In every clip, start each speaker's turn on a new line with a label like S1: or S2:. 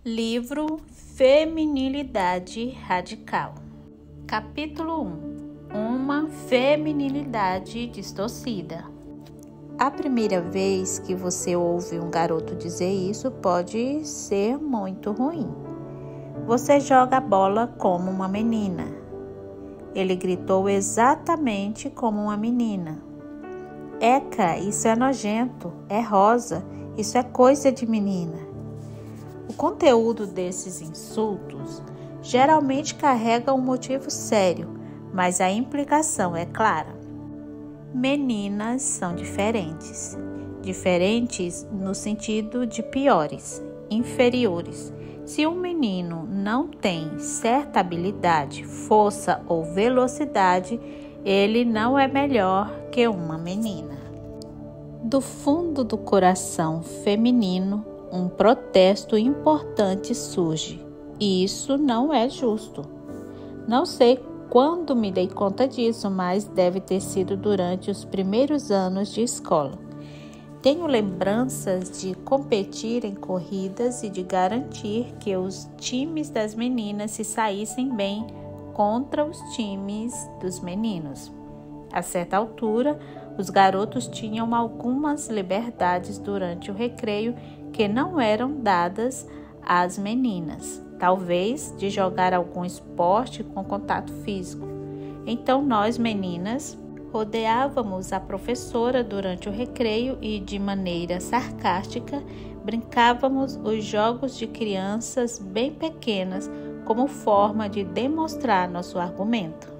S1: Livro Feminilidade Radical. Capítulo 1. Uma feminilidade distorcida. A primeira vez que você ouve um garoto dizer isso pode ser muito ruim. Você joga a bola como uma menina. Ele gritou exatamente como uma menina. Eca, isso é nojento, é rosa, isso é coisa de menina. O conteúdo desses insultos geralmente carrega um motivo sério, mas a implicação é clara. Meninas são diferentes. Diferentes no sentido de piores, inferiores. Se um menino não tem certa habilidade, força ou velocidade, ele não é melhor que uma menina. Do fundo do coração feminino, um protesto importante surge, e isso não é justo. Não sei quando me dei conta disso, mas deve ter sido durante os primeiros anos de escola. Tenho lembranças de competir em corridas e de garantir que os times das meninas se saíssem bem contra os times dos meninos. A certa altura, os garotos tinham algumas liberdades durante o recreio que não eram dadas às meninas, talvez de jogar algum esporte com contato físico. Então nós, meninas, rodeávamos a professora durante o recreio e, de maneira sarcástica, brincávamos os jogos de crianças bem pequenas como forma de demonstrar nosso argumento.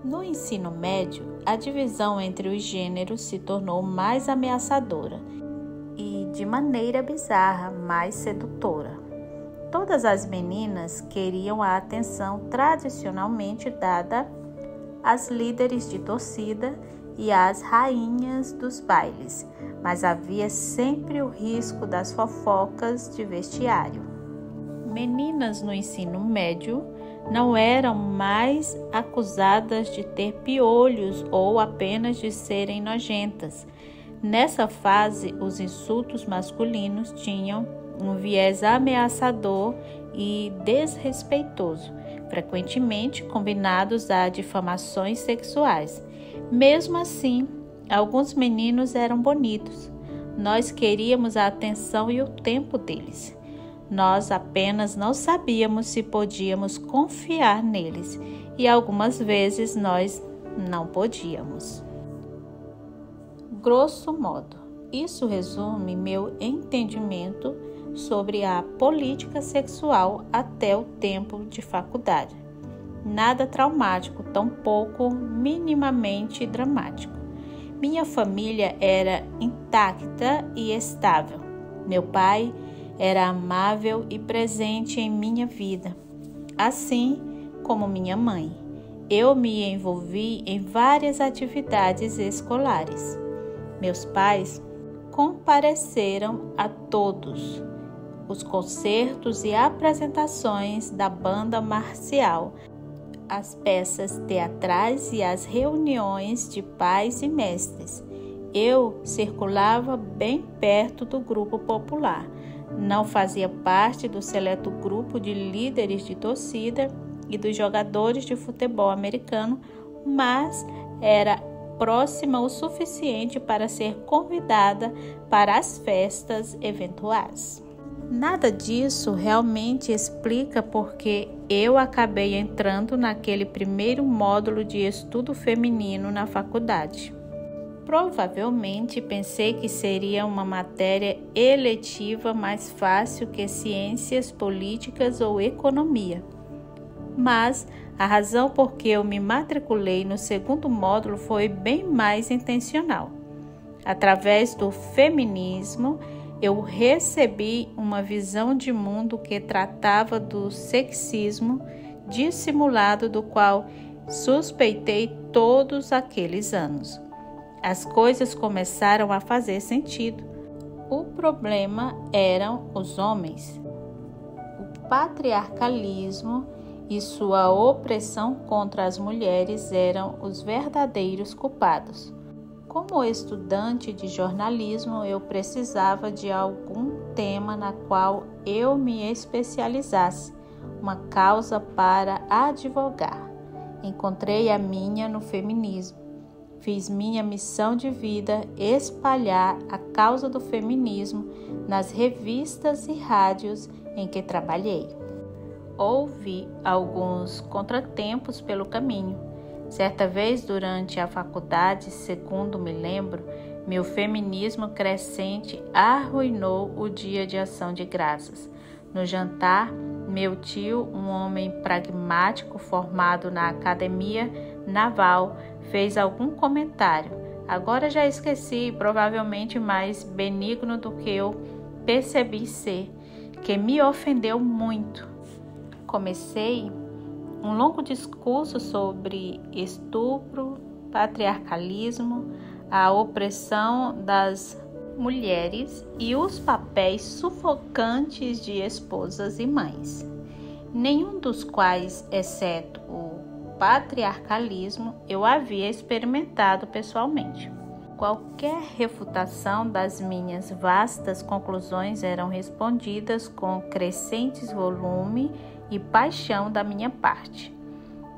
S1: No ensino médio, a divisão entre os gêneros se tornou mais ameaçadora e, de maneira bizarra, mais sedutora. Todas as meninas queriam a atenção tradicionalmente dada às líderes de torcida e às rainhas dos bailes, mas havia sempre o risco das fofocas de vestiário. Meninas no ensino médio não eram mais acusadas de ter piolhos ou apenas de serem nojentas. Nessa fase, os insultos masculinos tinham um viés ameaçador e desrespeitoso, frequentemente combinados a difamações sexuais. Mesmo assim, alguns meninos eram bonitos. Nós queríamos a atenção e o tempo deles. Nós apenas não sabíamos se podíamos confiar neles e algumas vezes nós não podíamos. Grosso modo, isso resume meu entendimento sobre a política sexual até o tempo de faculdade. Nada traumático, tampouco minimamente dramático. Minha família era intacta e estável. Meu pai era amável e presente em minha vida, assim como minha mãe. Eu me envolvi em várias atividades escolares. Meus pais compareceram a todos os concertos e apresentações da banda marcial, as peças teatrais e as reuniões de pais e mestres. Eu circulava bem perto do grupo popular. Não fazia parte do seleto grupo de líderes de torcida e dos jogadores de futebol americano, mas era próxima o suficiente para ser convidada para as festas eventuais. Nada disso realmente explica porque eu acabei entrando naquele primeiro módulo de estudo feminino na faculdade. Provavelmente pensei que seria uma matéria eletiva mais fácil que ciências políticas ou economia. Mas a razão por que eu me matriculei no segundo módulo foi bem mais intencional. Através do feminismo, eu recebi uma visão de mundo que tratava do sexismo dissimulado do qual suspeitei todos aqueles anos. As coisas começaram a fazer sentido. O problema eram os homens. O patriarcalismo e sua opressão contra as mulheres eram os verdadeiros culpados. Como estudante de jornalismo, eu precisava de algum tema na qual eu me especializasse, uma causa para advogar. Encontrei a minha no feminismo. Fiz minha missão de vida espalhar a causa do feminismo nas revistas e rádios em que trabalhei. Houve alguns contratempos pelo caminho. Certa vez, durante a faculdade, segundo me lembro, meu feminismo crescente arruinou o dia de ação de graças. No jantar, meu tio, um homem pragmático formado na Academia Naval, fez algum comentário. Agora já esqueci, provavelmente mais benigno do que eu percebi ser, que me ofendeu muito. Comecei um longo discurso sobre estupro, patriarcalismo, a opressão das mulheres e os papéis sufocantes de esposas e mães, nenhum dos quais, exceto o patriarcalismo, eu havia experimentado pessoalmente. Qualquer refutação das minhas vastas conclusões eram respondidas com crescentes volume e paixão da minha parte.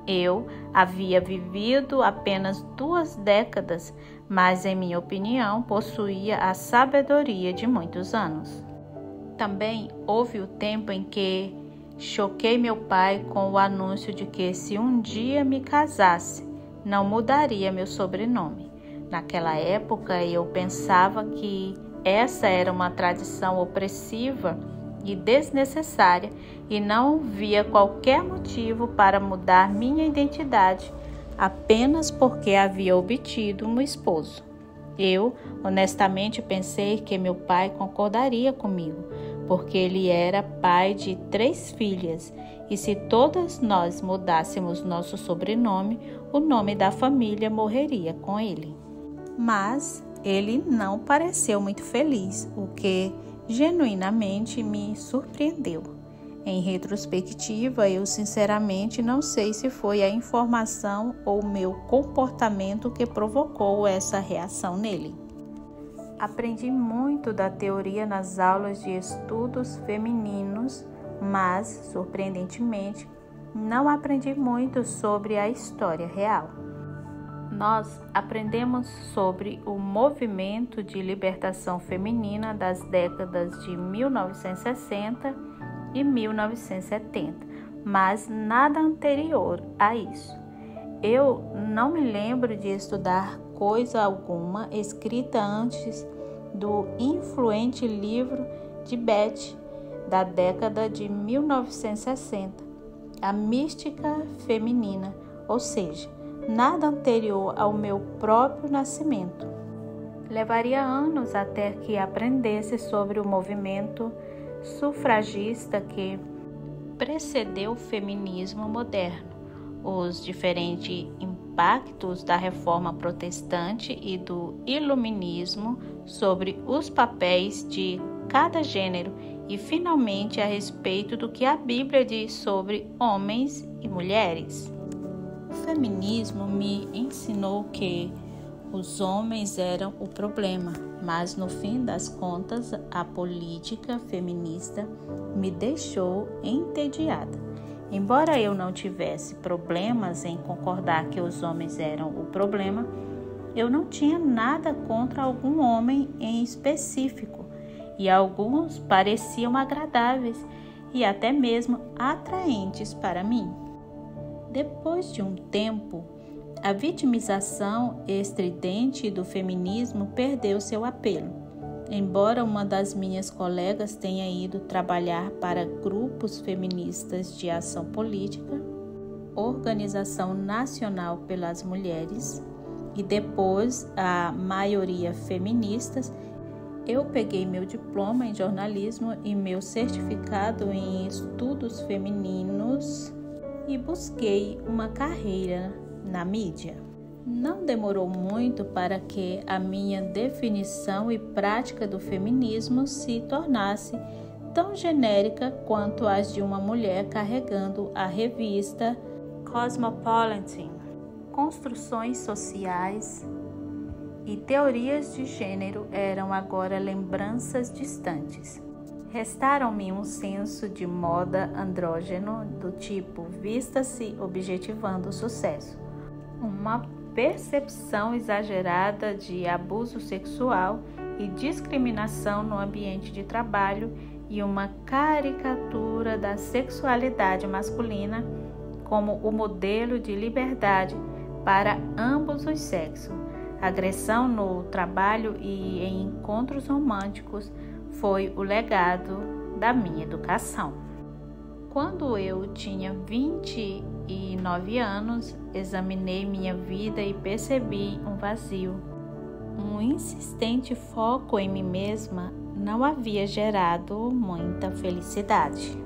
S1: Eu havia vivido apenas 2 décadas, mas, em minha opinião, possuía a sabedoria de muitos anos. Também houve o tempo em que choquei meu pai com o anúncio de que, se um dia me casasse, não mudaria meu sobrenome. Naquela época, eu pensava que essa era uma tradição opressiva e desnecessária e não via qualquer motivo para mudar minha identidade apenas porque havia obtido um esposo. Eu, honestamente, pensei que meu pai concordaria comigo, porque ele era pai de 3 filhas, e se todas nós mudássemos nosso sobrenome, o nome da família morreria com ele. Mas ele não pareceu muito feliz, o que genuinamente me surpreendeu. Em retrospectiva, eu sinceramente não sei se foi a informação ou meu comportamento que provocou essa reação nele. Aprendi muito da teoria nas aulas de estudos femininos, mas, surpreendentemente, não aprendi muito sobre a história real. Nós aprendemos sobre o movimento de libertação feminina das décadas de 1960 e 1970, mas nada anterior a isso. Eu não me lembro de estudar coisa alguma escrita antes do influente livro de Beth, da década de 1960, A Mística Feminina, ou seja, nada anterior ao meu próprio nascimento. Levaria anos até que aprendesse sobre o movimento sufragista que precedeu o feminismo moderno, os diferentes impactos da reforma protestante e do iluminismo sobre os papéis de cada gênero e, finalmente, a respeito do que a Bíblia diz sobre homens e mulheres. O feminismo me ensinou que os homens eram o problema, mas no fim das contas a política feminista me deixou entediada. Embora eu não tivesse problemas em concordar que os homens eram o problema, eu não tinha nada contra algum homem em específico, e alguns pareciam agradáveis e até mesmo atraentes para mim. Depois de um tempo, a vitimização estridente do feminismo perdeu seu apelo. Embora uma das minhas colegas tenha ido trabalhar para grupos feministas de ação política, Organização Nacional pelas Mulheres e depois a maioria feministas, eu peguei meu diploma em jornalismo e meu certificado em estudos femininos e busquei uma carreira na mídia. Não demorou muito para que a minha definição e prática do feminismo se tornasse tão genérica quanto as de uma mulher carregando a revista Cosmopolitan. Construções sociais e teorias de gênero eram agora lembranças distantes. Restaram-me um senso de moda andrógeno do tipo vista-se objetivando o sucesso, uma percepção exagerada de abuso sexual e discriminação no ambiente de trabalho e uma caricatura da sexualidade masculina como o modelo de liberdade para ambos os sexos. Agressão no trabalho e em encontros românticos foi o legado da minha educação. Quando eu tinha 29 anos, examinei minha vida e percebi um vazio. Um insistente foco em mim mesma não havia gerado muita felicidade.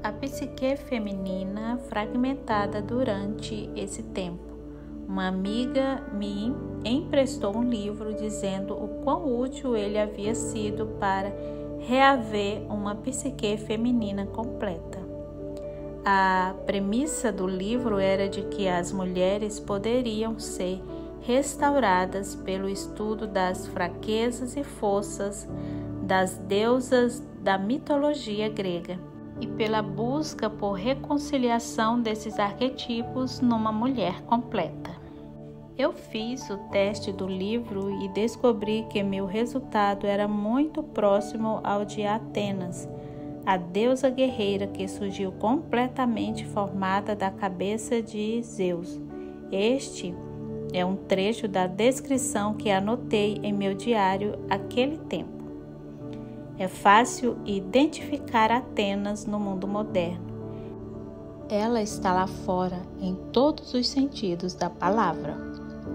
S1: A psique feminina fragmentada durante esse tempo. Uma amiga me emprestou um livro dizendo o quão útil ele havia sido para reaver uma psique feminina completa. A premissa do livro era de que as mulheres poderiam ser restauradas pelo estudo das fraquezas e forças das deusas da mitologia grega e pela busca por reconciliação desses arquetipos numa mulher completa. Eu fiz o teste do livro e descobri que meu resultado era muito próximo ao de Atenas, a deusa guerreira que surgiu completamente formada da cabeça de Zeus. Este é um trecho da descrição que anotei em meu diário aquele tempo. É fácil identificar Atenas no mundo moderno. Ela está lá fora em todos os sentidos da palavra.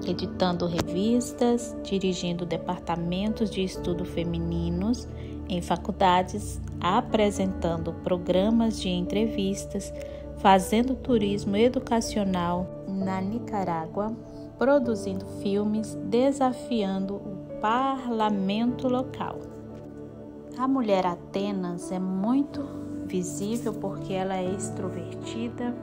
S1: Editando revistas, dirigindo departamentos de estudo femininos em faculdades, apresentando programas de entrevistas, fazendo turismo educacional na Nicarágua, produzindo filmes, desafiando o parlamento local. A mulher Atenas é muito visível porque ela é extrovertida,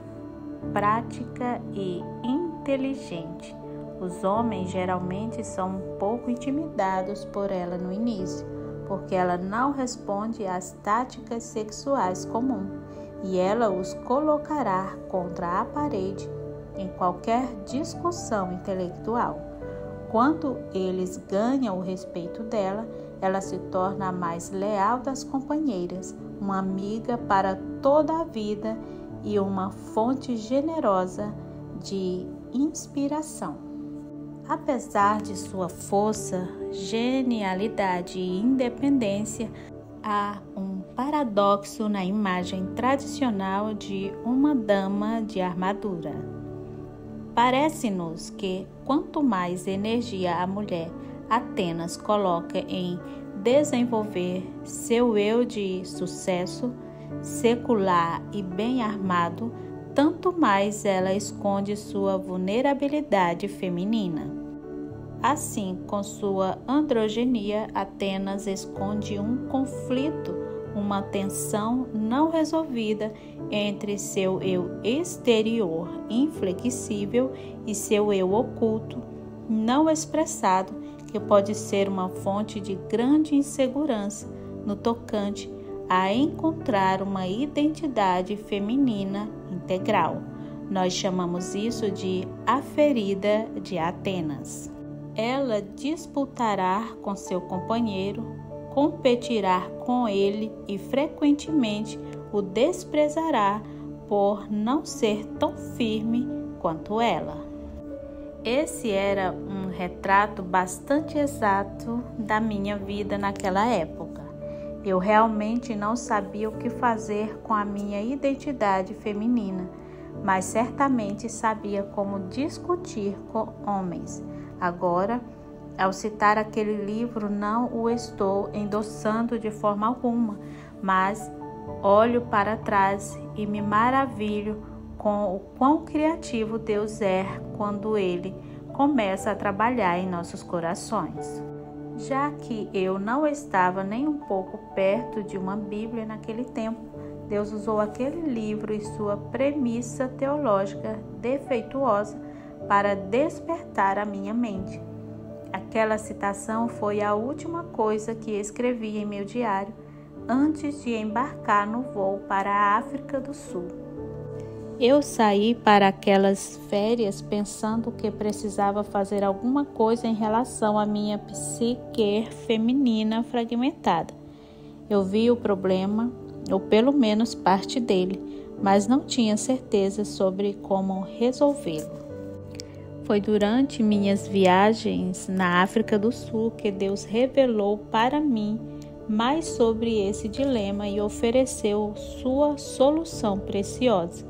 S1: prática e inteligente. Os homens geralmente são um pouco intimidados por ela no início, porque ela não responde às táticas sexuais comuns e ela os colocará contra a parede em qualquer discussão intelectual. Quando eles ganham o respeito dela, ela se torna a mais leal das companheiras, uma amiga para toda a vida e uma fonte generosa de inspiração. Apesar de sua força, genialidade e independência, há um paradoxo na imagem tradicional de uma dama de armadura. Parece-nos que quanto mais energia a mulher Atenas coloca em desenvolver seu eu de sucesso, secular e bem armado, tanto mais ela esconde sua vulnerabilidade feminina. Assim, com sua androgenia, Atenas esconde um conflito, uma tensão não resolvida entre seu eu exterior inflexível e seu eu oculto, não expressado, que pode ser uma fonte de grande insegurança no tocante a encontrar uma identidade feminina integral. Nós chamamos isso de a ferida de Atenas. Ela disputará com seu companheiro, competirá com ele e frequentemente o desprezará por não ser tão firme quanto ela. Esse era um retrato bastante exato da minha vida naquela época. Eu realmente não sabia o que fazer com a minha identidade feminina, mas certamente sabia como discutir com homens. Agora, ao citar aquele livro, não o estou endossando de forma alguma, mas olho para trás e me maravilho com o quão criativo Deus é quando Ele começa a trabalhar em nossos corações. Já que eu não estava nem um pouco perto de uma Bíblia naquele tempo, Deus usou aquele livro e sua premissa teológica defeituosa para despertar a minha mente. Aquela citação foi a última coisa que escrevi em meu diário, antes de embarcar no voo para a África do Sul. Eu saí para aquelas férias pensando que precisava fazer alguma coisa em relação à minha psique feminina fragmentada. Eu vi o problema, ou pelo menos parte dele, mas não tinha certeza sobre como resolvê-lo. Foi durante minhas viagens na África do Sul que Deus revelou para mim mais sobre esse dilema e ofereceu sua solução preciosa.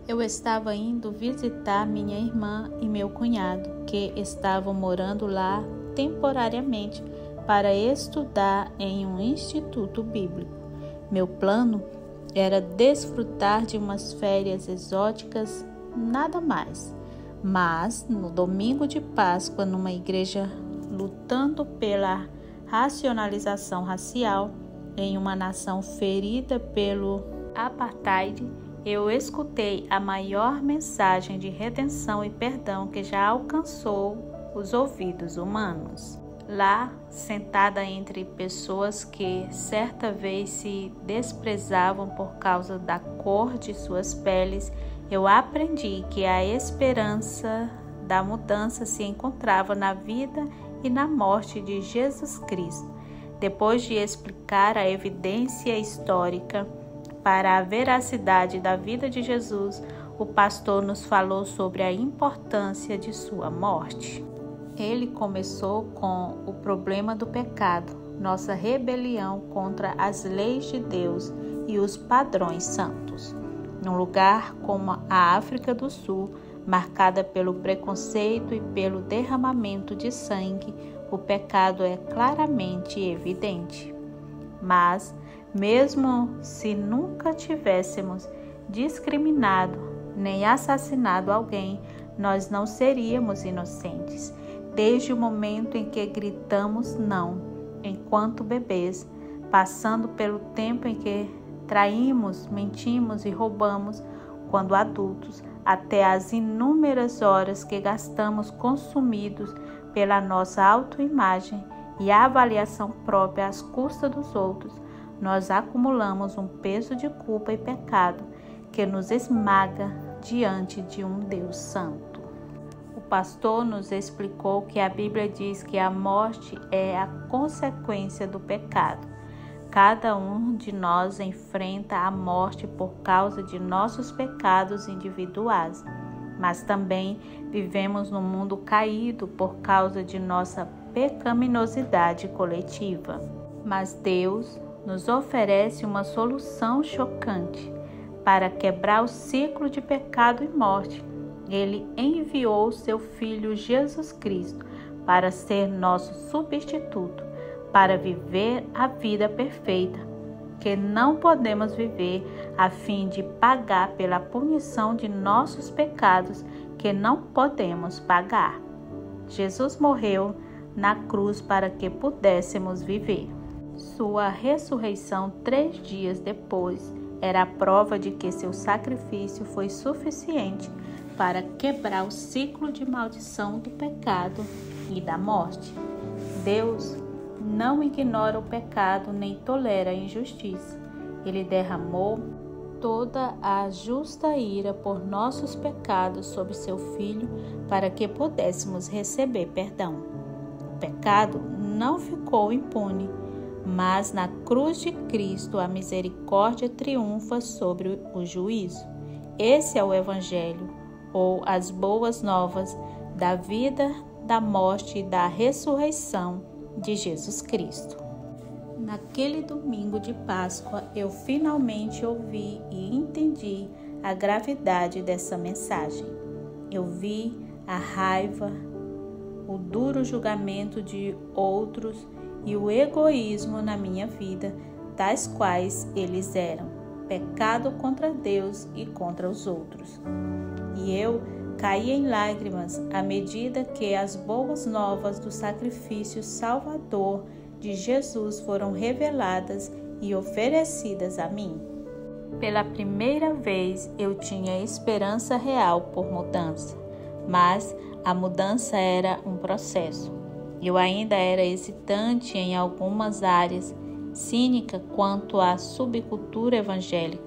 S1: Eu estava indo visitar minha irmã e meu cunhado, que estavam morando lá temporariamente para estudar em um instituto bíblico. Meu plano era desfrutar de umas férias exóticas, nada mais. Mas, no domingo de Páscoa, numa igreja lutando pela racionalização racial em uma nação ferida pelo apartheid, eu escutei a maior mensagem de redenção e perdão que já alcançou os ouvidos humanos. Lá, sentada entre pessoas que certa vez se desprezavam por causa da cor de suas peles, eu aprendi que a esperança da mudança se encontrava na vida e na morte de Jesus Cristo. Depois de explicar a evidência histórica para a veracidade da vida de Jesus, o pastor nos falou sobre a importância de sua morte. Ele começou com o problema do pecado, nossa rebelião contra as leis de Deus e os padrões santos. Num lugar como a África do Sul, marcada pelo preconceito e pelo derramamento de sangue, o pecado é claramente evidente. Mas, mesmo se nunca tivéssemos discriminado nem assassinado alguém, nós não seríamos inocentes. Desde o momento em que gritamos não, enquanto bebês, passando pelo tempo em que traímos, mentimos e roubamos quando adultos, até as inúmeras horas que gastamos consumidos pela nossa autoimagem e avaliação própria às custas dos outros, nós acumulamos um peso de culpa e pecado que nos esmaga diante de um Deus santo. O pastor nos explicou que a Bíblia diz que a morte é a consequência do pecado. Cada um de nós enfrenta a morte por causa de nossos pecados individuais, mas também vivemos num mundo caído por causa de nossa pecaminosidade coletiva. Mas Deus nos oferece uma solução chocante para quebrar o ciclo de pecado e morte. Ele enviou seu Filho Jesus Cristo para ser nosso substituto, para viver a vida perfeita que não podemos viver, a fim de pagar pela punição de nossos pecados que não podemos pagar. Jesus morreu na cruz para que pudéssemos viver. Sua ressurreição 3 dias depois era a prova de que seu sacrifício foi suficiente para quebrar o ciclo de maldição do pecado e da morte. Deus não ignora o pecado nem tolera a injustiça. Ele derramou toda a justa ira por nossos pecados sobre seu Filho para que pudéssemos receber perdão. O pecado não ficou impune, mas na cruz de Cristo a misericórdia triunfa sobre o juízo. Esse é o Evangelho, ou as boas novas da vida, da morte e da ressurreição de Jesus Cristo. Naquele domingo de Páscoa, eu finalmente ouvi e entendi a gravidade dessa mensagem. Eu vi a raiva, o duro julgamento de outros e o egoísmo na minha vida, tais quais eles eram: pecado contra Deus e contra os outros. E eu caí em lágrimas à medida que as boas novas do sacrifício salvador de Jesus foram reveladas e oferecidas a mim. Pela primeira vez eu tinha esperança real por mudança, mas a mudança era um processo. Eu ainda era hesitante em algumas áreas, cínica quanto à subcultura evangélica,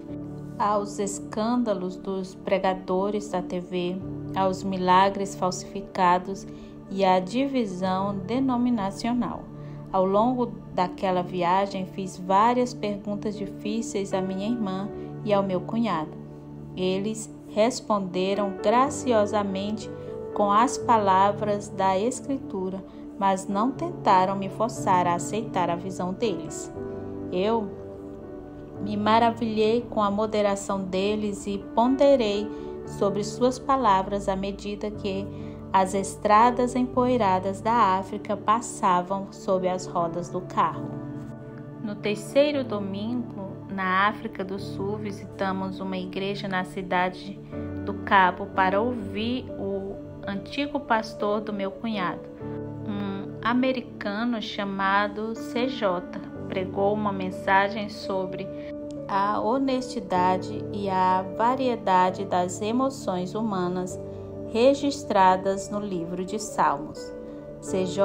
S1: aos escândalos dos pregadores da TV, aos milagres falsificados e à divisão denominacional. Ao longo daquela viagem, fiz várias perguntas difíceis à minha irmã e ao meu cunhado. Eles responderam graciosamente com as palavras da Escritura, mas não tentaram me forçar a aceitar a visão deles. Eu me maravilhei com a moderação deles e ponderei sobre suas palavras à medida que as estradas empoeiradas da África passavam sob as rodas do carro. No terceiro domingo, na África do Sul, visitamos uma igreja na cidade do Cabo para ouvir o antigo pastor do meu cunhado, um americano chamado CJ. Pregou uma mensagem sobre a honestidade e a variedade das emoções humanas registradas no livro de Salmos. CJ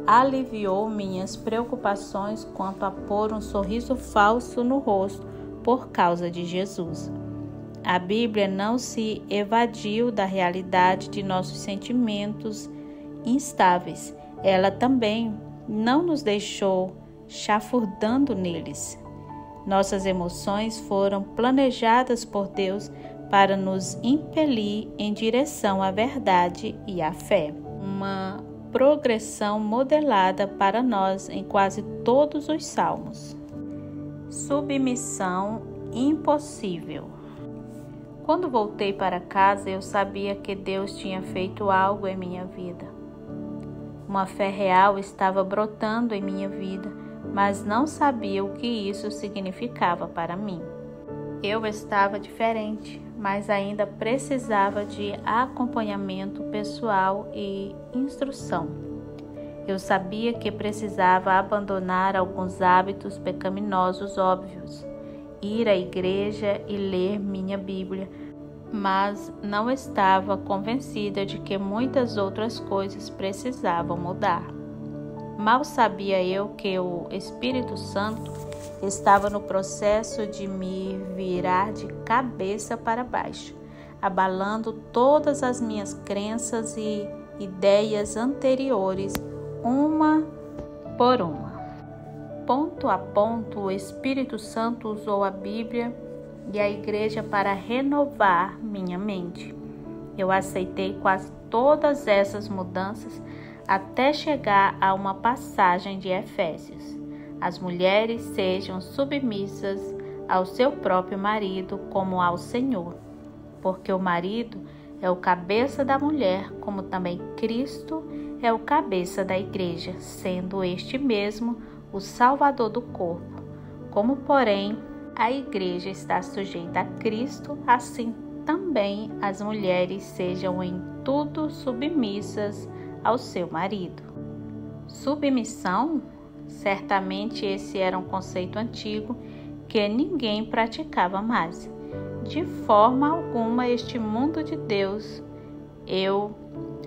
S1: aliviou minhas preocupações quanto a pôr um sorriso falso no rosto por causa de Jesus. A Bíblia não se evadiu da realidade de nossos sentimentos instáveis. Ela também não nos deixou chafurdando neles. Nossas emoções foram planejadas por Deus para nos impelir em direção à verdade e à fé. Uma progressão modelada para nós em quase todos os salmos. Submissão impossível. Quando voltei para casa, eu sabia que Deus tinha feito algo em minha vida. Uma fé real estava brotando em minha vida, mas não sabia o que isso significava para mim. Eu estava diferente, mas ainda precisava de acompanhamento pessoal e instrução. Eu sabia que precisava abandonar alguns hábitos pecaminosos óbvios, ir à igreja e ler minha Bíblia, mas não estava convencida de que muitas outras coisas precisavam mudar. Mal sabia eu que o Espírito Santo estava no processo de me virar de cabeça para baixo, abalando todas as minhas crenças e ideias anteriores, uma por uma. Ponto a ponto, o Espírito Santo usou a Bíblia e a igreja para renovar minha mente. Eu aceitei quase todas essas mudanças até chegar a uma passagem de Efésios. As mulheres sejam submissas ao seu próprio marido como ao Senhor, porque o marido é o cabeça da mulher, como também Cristo é o cabeça da igreja, sendo este mesmo o Salvador do corpo. Como, porém, a igreja está sujeita a Cristo, assim também as mulheres sejam em tudo submissas ao seu marido. Submissão? Certamente esse era um conceito antigo que ninguém praticava mais. De forma alguma este mundo de Deus eu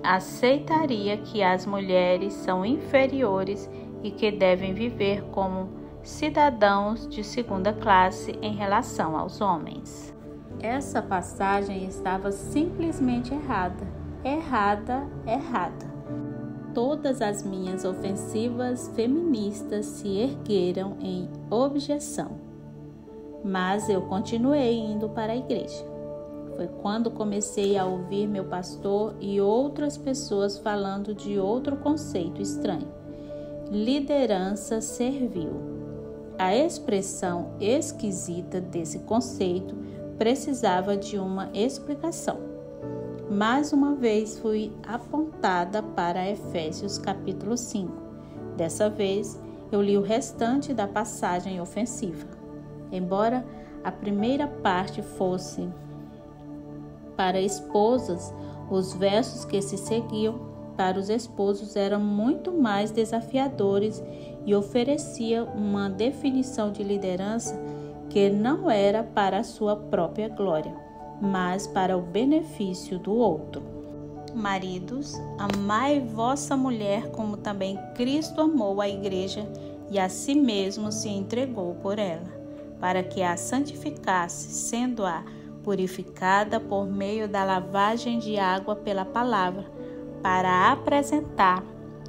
S1: aceitaria que as mulheres são inferiores e que devem viver como cidadãos de segunda classe em relação aos homens. Essa passagem estava simplesmente errada. Errada. Todas as minhas ofensivas feministas se ergueram em objeção, mas eu continuei indo para a igreja. Foi quando comecei a ouvir meu pastor e outras pessoas falando de outro conceito estranho: liderança servil. A expressão esquisita desse conceito precisava de uma explicação. Mais uma vez fui apontada para Efésios capítulo 5. Dessa vez, eu li o restante da passagem ofensiva. Embora a primeira parte fosse para esposas, os versos que se seguiam para os esposos eram muito mais desafiadores e oferecia uma definição de liderança que não era para a sua própria glória, mas para o benefício do outro. Maridos, amai vossa mulher como também Cristo amou a igreja e a si mesmo se entregou por ela, para que a santificasse, sendo-a purificada por meio da lavagem de água pela palavra, para apresentar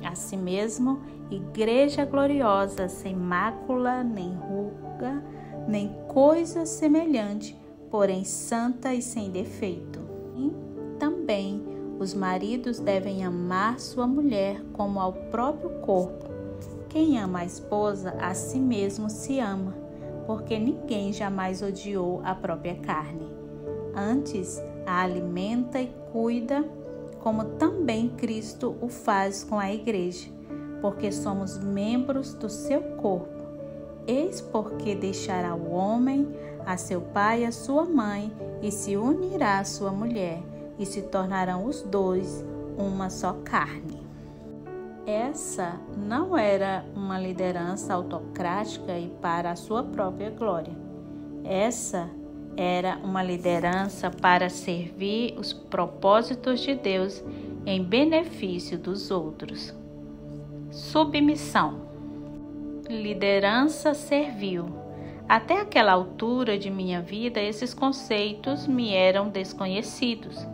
S1: a si mesmo igreja gloriosa, sem mácula, nem ruga, nem coisa semelhante, porém santa e sem defeito. E também os maridos devem amar sua mulher como ao próprio corpo. Quem ama a esposa, a si mesmo se ama, porque ninguém jamais odiou a própria carne. Antes, a alimenta e cuida, como também Cristo o faz com a igreja, porque somos membros do seu corpo. Eis porque deixará o homem a seu pai e a sua mãe, e se unirá à sua mulher, e se tornarão os dois uma só carne. Essa não era uma liderança autocrática e para a sua própria glória. Essa era uma liderança para servir os propósitos de Deus em benefício dos outros. Submissão. Liderança servil. Até aquela altura de minha vida, esses conceitos me eram desconhecidos.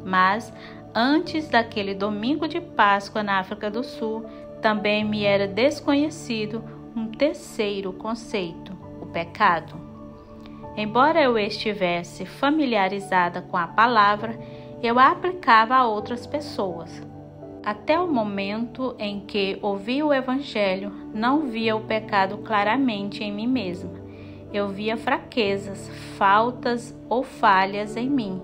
S1: Mas, antes daquele domingo de Páscoa na África do Sul, também me era desconhecido um terceiro conceito, o pecado. Embora eu estivesse familiarizada com a palavra, eu a aplicava a outras pessoas. Até o momento em que ouvi o Evangelho, não via o pecado claramente em mim mesma. Eu via fraquezas, faltas ou falhas em mim.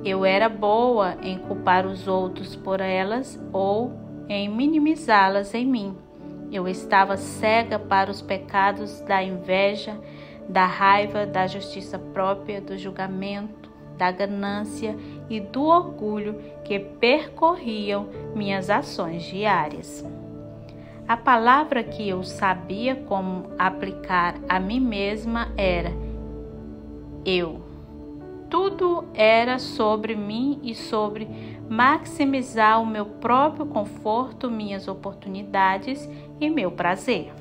S1: Eu era boa em culpar os outros por elas ou em minimizá-las em mim. Eu estava cega para os pecados da inveja, da raiva, da justiça própria, do julgamento, da ganância e do orgulho que percorriam minhas ações diárias. A palavra que eu sabia como aplicar a mim mesma era eu. Tudo era sobre mim e sobre maximizar o meu próprio conforto, minhas oportunidades e meu prazer.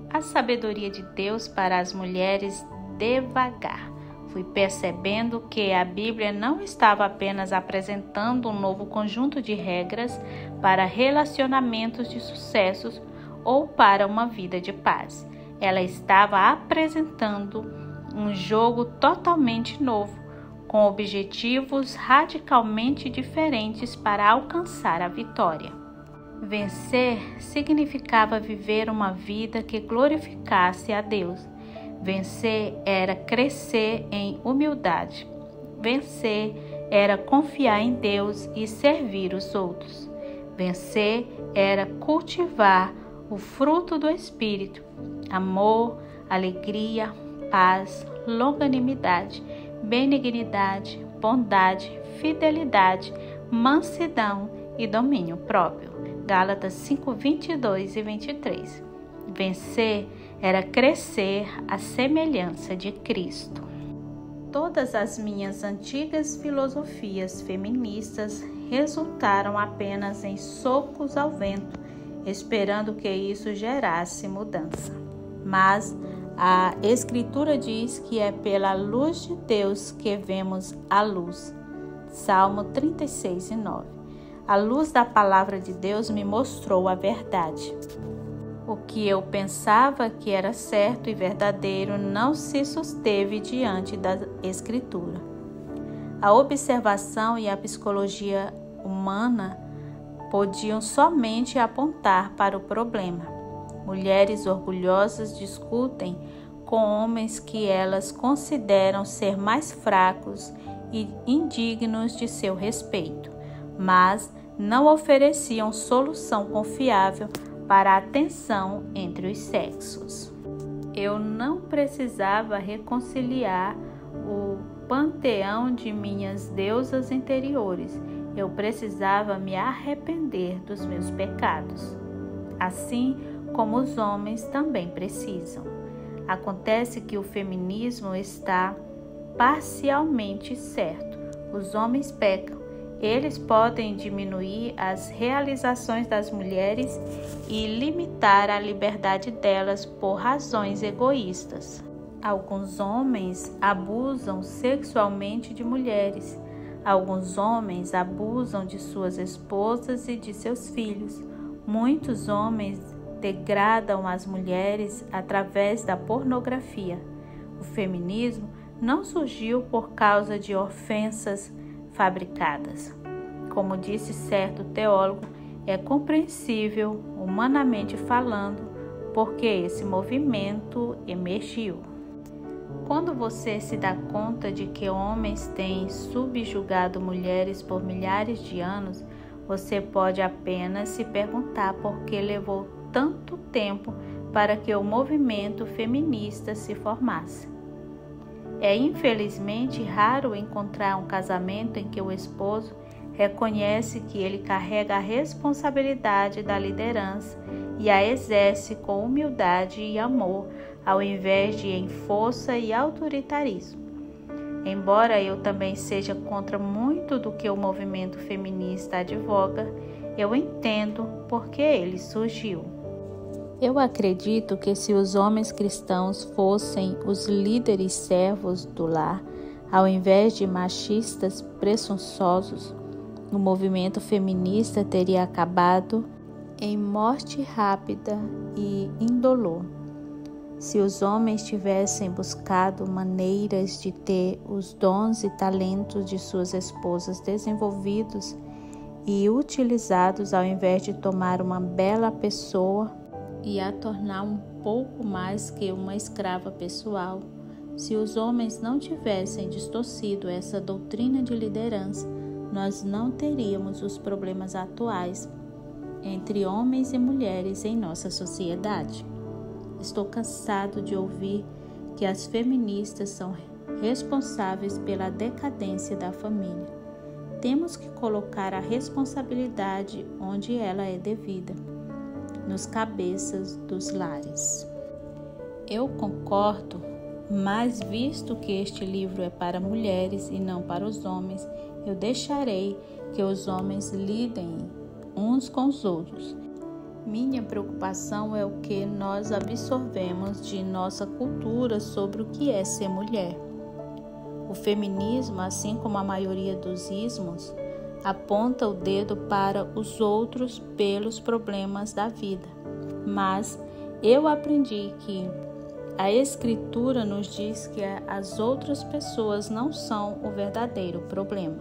S1: A sabedoria de Deus para as mulheres devagar. Fui percebendo que a Bíblia não estava apenas apresentando um novo conjunto de regras para relacionamentos de sucessos ou para uma vida de paz. Ela estava apresentando um jogo totalmente novo, com objetivos radicalmente diferentes para alcançar a vitória. Vencer significava viver uma vida que glorificasse a Deus. Vencer era crescer em humildade. Vencer era confiar em Deus e servir os outros. Vencer era cultivar o fruto do Espírito: amor, alegria, paz, longanimidade, benignidade, bondade, fidelidade, mansidão e domínio próprio. Gálatas 5, 22 e 23. Vencer era crescer à semelhança de Cristo. Todas as minhas antigas filosofias feministas resultaram apenas em socos ao vento, esperando que isso gerasse mudança. Mas a Escritura diz que é pela luz de Deus que vemos a luz. Salmo 36, 9. A luz da palavra de Deus me mostrou a verdade. O que eu pensava que era certo e verdadeiro não se susteve diante da Escritura. A observação e a psicologia humana podiam somente apontar para o problema. Mulheres orgulhosas discutem com homens que elas consideram ser mais fracos e indignos de seu respeito, mas não ofereciam solução confiável para a tensão entre os sexos. Eu não precisava reconciliar o panteão de minhas deusas interiores. Eu precisava me arrepender dos meus pecados. Assim como os homens também precisam. Acontece que o feminismo está parcialmente certo. Os homens pecam Eles podem diminuir as realizações das mulheres e limitar a liberdade delas por razões egoístas. Alguns homens abusam sexualmente de mulheres. Alguns homens abusam de suas esposas e de seus filhos. Muitos homens degradam as mulheres através da pornografia. O feminismo não surgiu por causa de ofensas fabricadas. Como disse certo teólogo, é compreensível, humanamente falando, porque esse movimento emergiu. Quando você se dá conta de que homens têm subjugado mulheres por milhares de anos, você pode apenas se perguntar por que levou tanto tempo para que o movimento feminista se formasse. É infelizmente raro encontrar um casamento em que o esposo reconhece que ele carrega a responsabilidade da liderança e a exerce com humildade e amor, ao invés de em força e autoritarismo. Embora eu também seja contra muito do que o movimento feminista advoga, eu entendo por que ele surgiu. Eu acredito que se os homens cristãos fossem os líderes servos do lar, ao invés de machistas presunçosos, o movimento feminista teria acabado em morte rápida e indolor. Se os homens tivessem buscado maneiras de ter os dons e talentos de suas esposas desenvolvidos e utilizados ao invés de tomar uma bela pessoa e a tornar um pouco mais que uma escrava pessoal, se os homens não tivessem distorcido essa doutrina de liderança, nós não teríamos os problemas atuais entre homens e mulheres em nossa sociedade. Estou cansado de ouvir que as feministas são responsáveis pela decadência da família. Temos que colocar a responsabilidade onde ela é devida, nos cabeças dos lares. Eu concordo, mas visto que este livro é para mulheres e não para os homens, eu deixarei que os homens lidem uns com os outros. Minha preocupação é o que nós absorvemos de nossa cultura sobre o que é ser mulher. O feminismo, assim como a maioria dos ismos, aponta o dedo para os outros pelos problemas da vida. Mas eu aprendi que a Escritura nos diz que as outras pessoas não são o verdadeiro problema.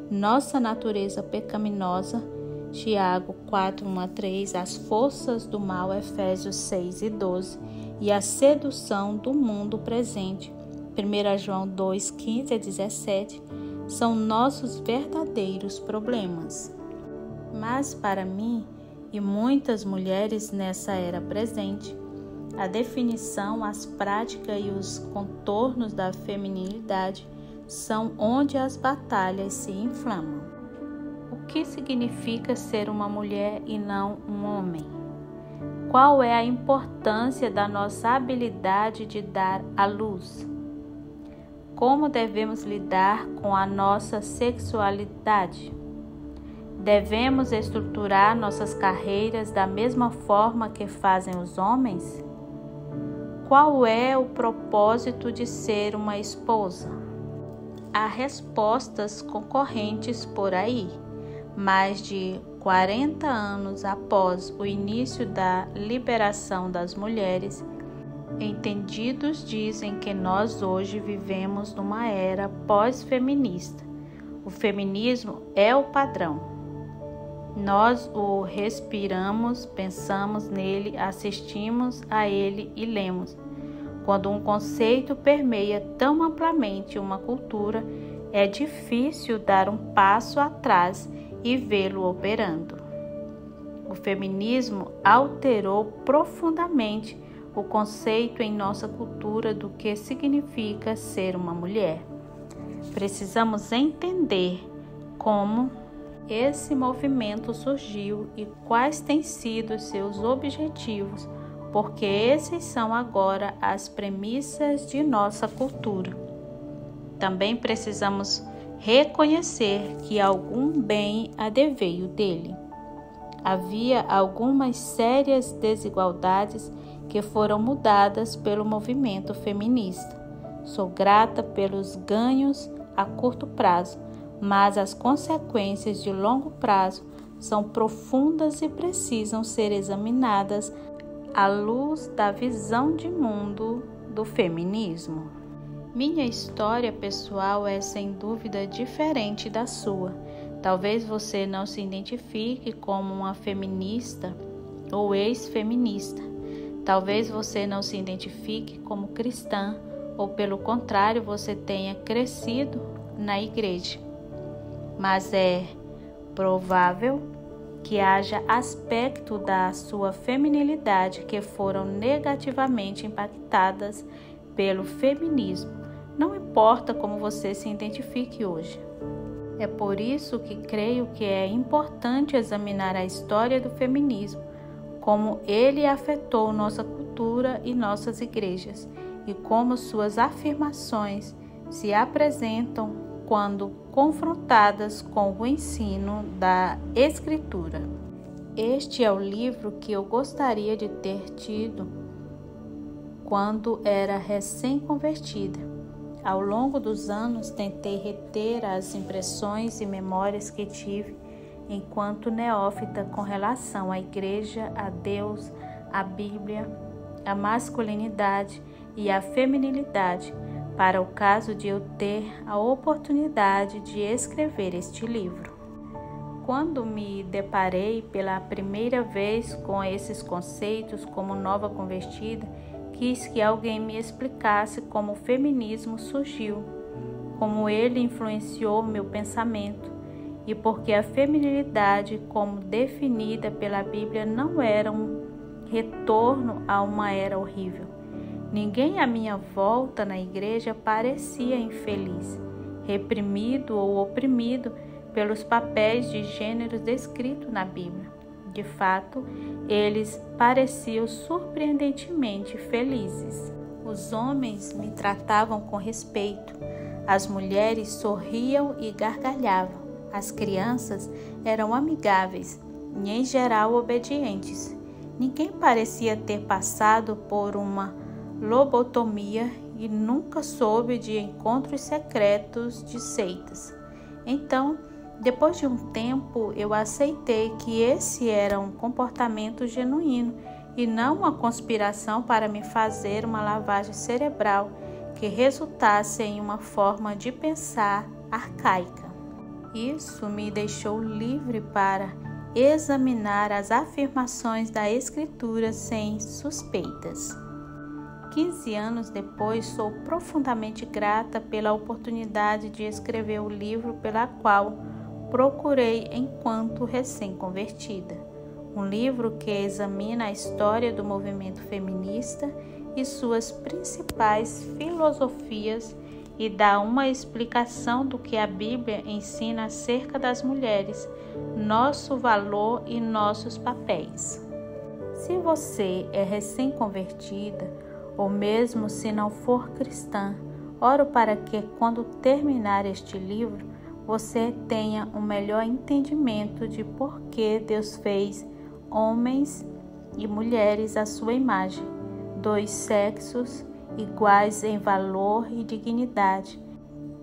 S1: Nossa natureza pecaminosa, Tiago 4, 1-3, as forças do mal, Efésios 6 e 12, e a sedução do mundo presente, 1 João 2, 15-17, são nossos verdadeiros problemas. Mas para mim e muitas mulheres nessa era presente, a definição, as práticas e os contornos da feminilidade são onde as batalhas se inflamam. O que significa ser uma mulher e não um homem? Qual é a importância da nossa habilidade de dar à luz? Como devemos lidar com a nossa sexualidade? Devemos estruturar nossas carreiras da mesma forma que fazem os homens? Qual é o propósito de ser uma esposa? Há respostas concorrentes por aí. Mais de 40 anos após o início da liberação das mulheres, entendidos dizem que nós hoje vivemos numa era pós-feminista. O feminismo é o padrão. Nós o respiramos, pensamos nele, assistimos a ele e lemos. Quando um conceito permeia tão amplamente uma cultura, é difícil dar um passo atrás e vê-lo operando. O feminismo alterou profundamente o conceito em nossa cultura do que significa ser uma mulher. Precisamos entender como esse movimento surgiu e quais têm sido seus objetivos, porque esses são agora as premissas de nossa cultura. Também precisamos reconhecer que algum bem adveio dele. Havia algumas sérias desigualdades que foram mudadas pelo movimento feminista. Sou grata pelos ganhos a curto prazo, mas as consequências de longo prazo são profundas e precisam ser examinadas à luz da visão de mundo do feminismo. Minha história pessoal é sem dúvida diferente da sua. Talvez você não se identifique como uma feminista ou ex-feminista. Talvez você não se identifique como cristã ou, pelo contrário, você tenha crescido na igreja. Mas é provável que haja aspectos da sua feminilidade que foram negativamente impactadas pelo feminismo. Não importa como você se identifique hoje. É por isso que creio que é importante examinar a história do feminismo, como ele afetou nossa cultura e nossas igrejas, e como suas afirmações se apresentam quando confrontadas com o ensino da Escritura. Este é o livro que eu gostaria de ter tido quando era recém-convertida. Ao longo dos anos, tentei reter as impressões e memórias que tive enquanto neófita com relação à igreja, a Deus, a Bíblia, a masculinidade e a feminilidade, para o caso de eu ter a oportunidade de escrever este livro. Quando me deparei pela primeira vez com esses conceitos como nova convertida, quis que alguém me explicasse como o feminismo surgiu, como ele influenciou meu pensamento e porque a feminilidade, como definida pela Bíblia, não era um retorno a uma era horrível. Ninguém à minha volta na igreja parecia infeliz, reprimido ou oprimido pelos papéis de gêneros descritos na Bíblia. De fato, eles pareciam surpreendentemente felizes. Os homens me tratavam com respeito, as mulheres sorriam e gargalhavam, as crianças eram amigáveis e, em geral, obedientes. Ninguém parecia ter passado por uma lobotomia e nunca soube de encontros secretos de seitas. Então, depois de um tempo, eu aceitei que esse era um comportamento genuíno e não uma conspiração para me fazer uma lavagem cerebral que resultasse em uma forma de pensar arcaica. Isso me deixou livre para examinar as afirmações da Escritura sem suspeitas. 15 anos depois, sou profundamente grata pela oportunidade de escrever o livro pela qual procurei enquanto recém-convertida. Um livro que examina a história do movimento feminista e suas principais filosofias e dá uma explicação do que a Bíblia ensina acerca das mulheres, nosso valor e nossos papéis. Se você é recém-convertida, ou mesmo se não for cristã, oro para que, quando terminar este livro, você tenha um melhor entendimento de por que Deus fez homens e mulheres à sua imagem, dois sexos iguais em valor e dignidade,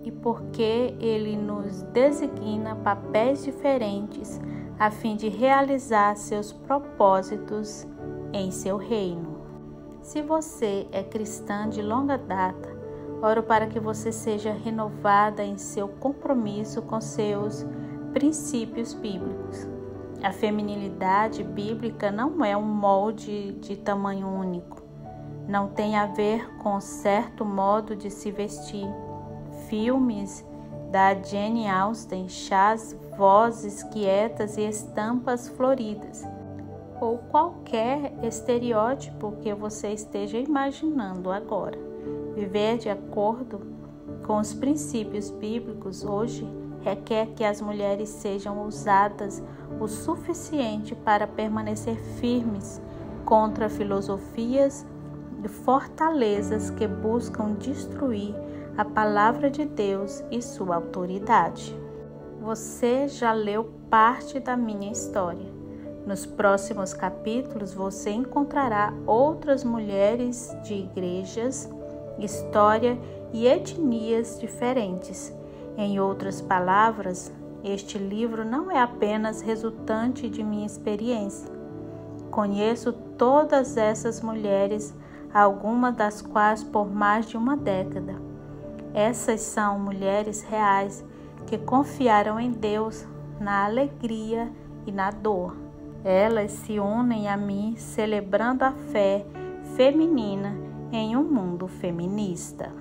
S1: e por que Ele nos designa papéis diferentes a fim de realizar seus propósitos em seu reino. Se você é cristã de longa data, oro para que você seja renovada em seu compromisso com seus princípios bíblicos. A feminilidade bíblica não é um molde de tamanho único. Não tem a ver com certo modo de se vestir. Filmes da Jane Austen, chás, vozes quietas e estampas floridas, ou qualquer estereótipo que você esteja imaginando agora. Viver de acordo com os princípios bíblicos hoje requer que as mulheres sejam ousadas o suficiente para permanecer firmes contra filosofias e fortalezas que buscam destruir a palavra de Deus e sua autoridade. Você já leu parte da minha história. Nos próximos capítulos você encontrará outras mulheres de igrejas, história e etnias diferentes. Em outras palavras, este livro não é apenas resultante de minha experiência. Conheço todas essas mulheres, algumas das quais por mais de uma década. Essas são mulheres reais que confiaram em Deus na alegria e na dor. Elas se unem a mim celebrando a fé feminina em um mundo feminista.